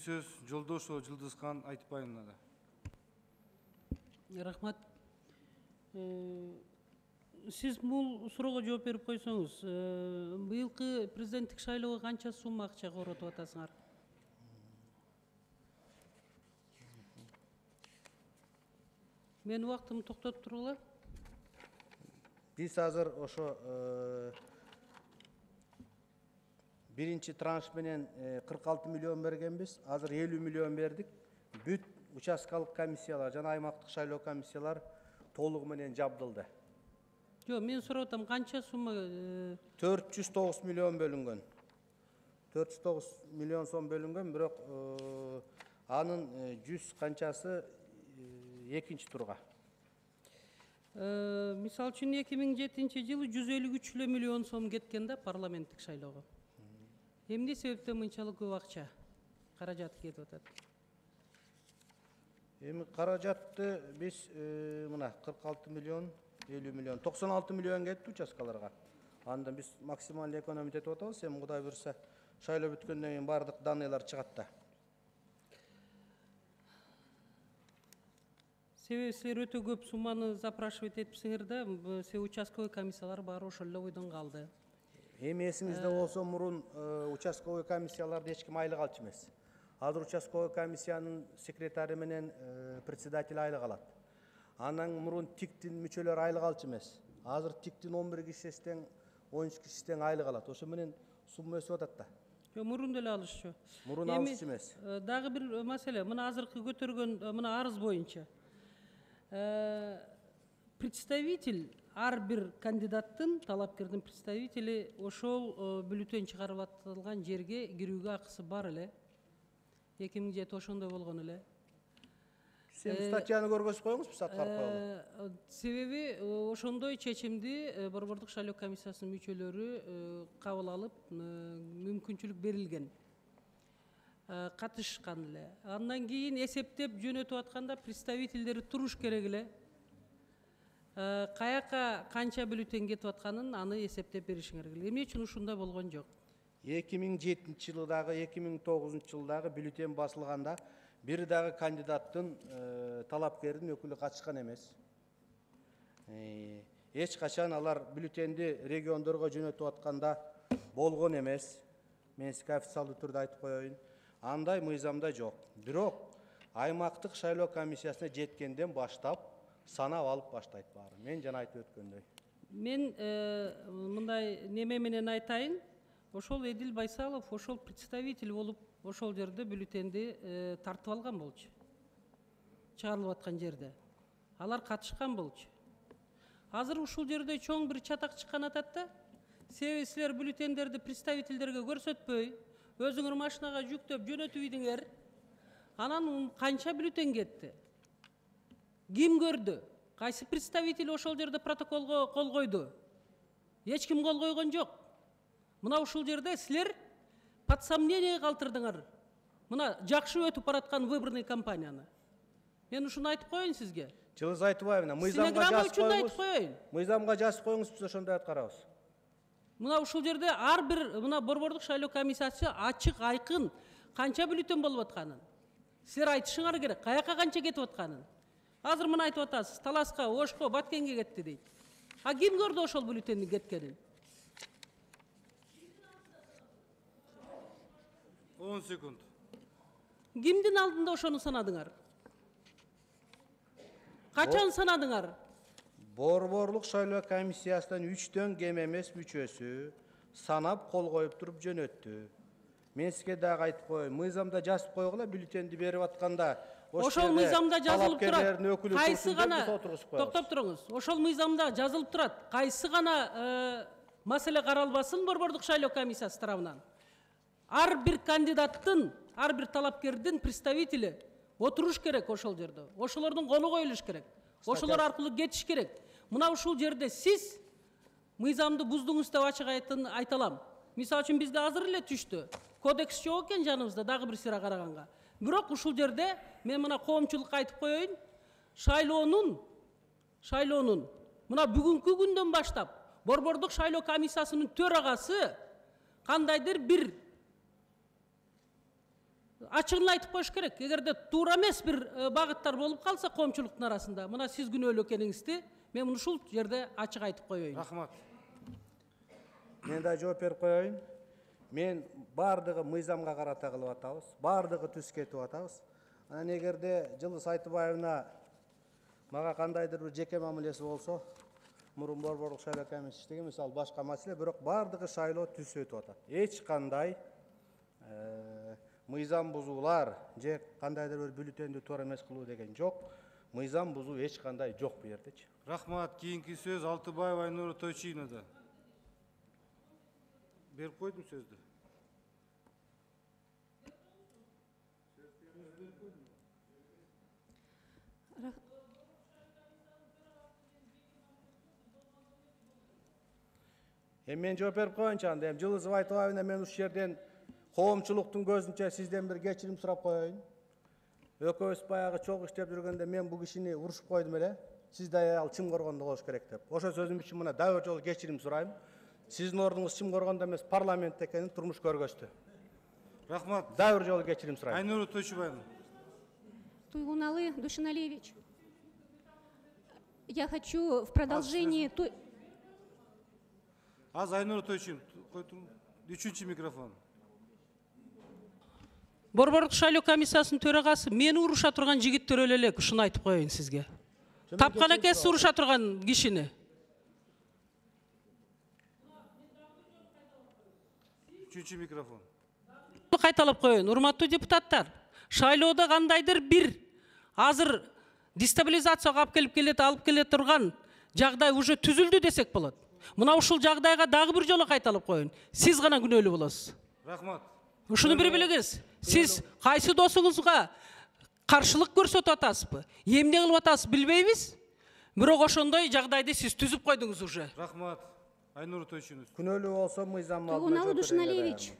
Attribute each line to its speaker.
Speaker 1: сөз Жолдошова Жылдызхан Айтбайұлына.
Speaker 2: Рахмат. Сіз бұл сұрауға жооп беріп қойсаңыз, быйылкы президенттик шайлоого канча сумма акча коротуп атасыңар? Мен убактымды токтотуп тургула.
Speaker 3: Биз азыр ошо биринчи транш менен 46 миллион бергенбиз. Азыр 50 миллион бердик. Бүт участкалык комиссиялар жана аймактык шайлоо комиссиялар толугу менен жабдылды.
Speaker 2: Жок, мен сурап атам, канча сумма?
Speaker 3: 409 миллион бөлүнгөн. 409 миллион сом бөлүнгөн, бирок анын 100 канчасы экинчи турга.
Speaker 2: Мисалы үчүн 2007-жылы 153 миллион сом кеткен да парламенттик шайлоого. Эмне себептен мынчалык көп акча каражат кетип атат?
Speaker 3: Эми каражатты биз мына 46 миллион, 50 миллион, 96 миллион кетти участкаларга. Андан биз максималдуу экономия этип атабыз. Эми Кудай буйрса шайлоо бүткөндөн кийин бардык данныйлар чыгат да.
Speaker 2: Себеби силер өтө көп сумманы запрашивать этипсиңер да, се участковый комиссиялар баары ошол эле ойдон калды.
Speaker 3: Эми эсиңизде болсо, мурун участковый комиссияларды эч ким айлык алчу эмес. Азыр участковый комиссиянын секретары менен председатель айлык алат. Анан мурун тиктин мүчөлөр айлык алчу эмес. Азыр тиктин 11 кишисинен 13 кишисинен айлык алат. Ошо менен сумма өсүп атат да.
Speaker 2: Мурун деле алышчу.
Speaker 3: Мурун алышчу эмес.
Speaker 2: Дагы бир маселе, мына азыркы көтөргөн мына арыз боюнча. Представитель, ар бир кандидаттын, талапкердин представители ошол бюллетень чыгарып атылган жерге кирүүгө акысы бар эле. 2007 ошондой болгон эле.
Speaker 3: Сен статьяны көргөзүп коюңуз, биз аткарып коелу.
Speaker 2: Себеби ошондой чечимди Борбордук шайлоо комиссиясынын мүчөлөрү кабыл алып, мүмкүнчүлүк берилген. Катышкан эле. Андан кийин эсептеп жөнөтүп атканда представительдери туруш керек эле. Каяка канча бюллетень кетип атканын аны эсептеп беришиң керек эле. Эмне үчүн ушундай болгон жок?
Speaker 3: 2007-жылдагы, 2009-жылдагы бюллетень басылганда бир дагы кандидаттын талапкердин өкүлү катышкан эмес. Эч качан алар бюллетенди региондорго жөнөтүп атканда болгон эмес. Мен сизге официалдуу түрдө айтып коеюн. Андай мыйзамда жок. Бирок аймактык шайлоо комиссиясына жеткенден баштап санап алып баштайт баары. Мен жана айтып өткөндөй.
Speaker 2: Мен мындай неме менен айтайын. Ошол Эдил Байсалов, ошол представитель болуп, ошол жерде бюллетенди тартып алган болчу. Чыгарылып аткан жерде. Алар катышкан болчу. Азыр ушул жерде чоң бир чатак чыккан атат да. Себеби силер бюллетендерди представительдерге көрсөтпөй, өзүңөр машинага жүктөп жөнөтүп ийдиңер. Анан канча бюллетень кетти? Ким көрдү? Кайсы представитель ошол жерде протоколго кол койду? Эч ким кол койгон жок. Мына ушул жерде силер под сомнение калтырдыңар. Мына жакшы өтүп бараткан выборный кампанияны. Мен ушуну айтып коеюн сизге.
Speaker 3: Жылыз айтпайбын. Мыйзамга жазып коюңуз, биз ошондой аткарабыз.
Speaker 2: Мына ушул жерде ар бир мына Борбордук шайлоо комиссиясы ачык, айкын канча бюллетень болуп атканын. Силер айтышыңар керек, каяка канча кетип атканын. Азыр мына айтып атасыз, Таласка, Ошко, Баткенге кетти дейт. А ким көрдү ошол бюллетендин кеткенин?
Speaker 1: 10 секунд.
Speaker 2: Кимдин алдында ошону санадыңар? Качан санадыңар?
Speaker 3: Борборлук шайлоо комиссиясынан 3төн кем эмес мүчөсү санап кол коюп туруп жөнөттү. Мен сизге дагы айтып коеюн, мыйзамда жазып койгула, бюллетенди берип атканда
Speaker 2: ошол мыйзамда жазылып турат. Кайсы гана токтоп туруңуз. Ошол мыйзамда жазылып турат. Кайсы гана маселе каралбасын Борбордук шайлоо комиссиясы тарабынан. Ар бир кандидаттын, ар бир талапкердин представители отуруш керек ошол жерде. Ошолордун колу коюлуш керек. Ошолор аркылуу кетиш керек. Мына ушул жерде сиз мыйзамды буздуңуз деп ачык айталам. Мисалы үчүн бизге азыр эле түштү. Кодекс жок экен жаныбызда, дагы бир сыйра караганга. Бирок ушул жерде мен мына коомчулукка айтып коеюн, шайлоонун мына бүгүнкү күндөн баштап Борбордук шайлоо комиссиясынын төрагасы кандайдыр бир ачыгын айтып коюш керек. Эгерде туура эмес бир багыттар болуп калса коомчулуктун арасында, мына сиз күнөөлүү экениңизди мен ушул жерде ачык айтып коеюн.
Speaker 1: Рахмат.
Speaker 3: Мен да жооп берип коеюн. Мен бардыгы мыйзамга карата кылып атабыз, бардыгы түз кетип атабыз. Анан эгерде Жылдыз Айтыбаевна мага кандайдыр бир жеке мамилеси болсо, мурун борборлук шайлоо комиссиясы иштеген, мисалы башка маселе, бирок бардыгы шайлоо түз өтүп атат. Эч кандай мыйзам бузуулар же кандайдыр бир бюллетенди туура эмес кылуу деген жок. Мыйзам бузуу эч кандай жок бу жердечи.
Speaker 1: Рахмат. Кийинки сөз Алтыбаева Айнура Тойчиевнада. Берип койдум сөздү.
Speaker 3: Мен жооп берип коеюнчу анда. Жылдыз Айтыбаевна, мен ушул жерден коомчулуктун көзүнчө сизден бир кечирим сурап коеюн. Экөөбүз баягы чогуу иштеп жүргөндө мен бу кишини урушуп койдум эле. Сиз да ал чым коргондо болуш керек деп. Ошо сөзүм үчүн мына дагы бир жолу кечирим сурайм. Сиздин ордуңуз чым коргондо эмес, парламентте экенин турмуш көргөздү.
Speaker 1: Рахмат.
Speaker 3: Дагы бир жолу кечирим сурайм.
Speaker 1: Айнура Тойчубаевна.
Speaker 4: Туйгуналы Душиналевич, я хочу в продолжении той...
Speaker 1: Аз Айнура Тойчиевна. Үчүнчү микрофон.
Speaker 2: Борборлук шайлоо комиссиясынын төрагасы мени уруша турган жигиттер элек, ушуну айтып коеюн сизге. Тапкан экенсиз уруша турган кишини.
Speaker 1: Үчүнчү микрофон.
Speaker 2: Кайталап коеюн. Урматтуу депутаттар, шайлоодо кандайдыр бир азыр дестабилизацияга алып келе турган жагдай уже түзүлдү десек болот. Мына ушул жагдайга дагы бир жолу кайталап коеюн. Сиз гана күнөөлүү болосуз.
Speaker 1: Рахмат.
Speaker 2: Ушуну бир билиңиз. Сиз кайсы досуңузга каршылык көрсөтүп атасызбы? Эмне кылып атасыз билбейбиз. Бирок ошондой жагдайды сиз түзүп койдуңуз уже.
Speaker 1: Рахмат. Айнура Тойчиевна.
Speaker 3: Күнөөлүү болсо мыйзам
Speaker 4: Туйгуналы Душиналевич,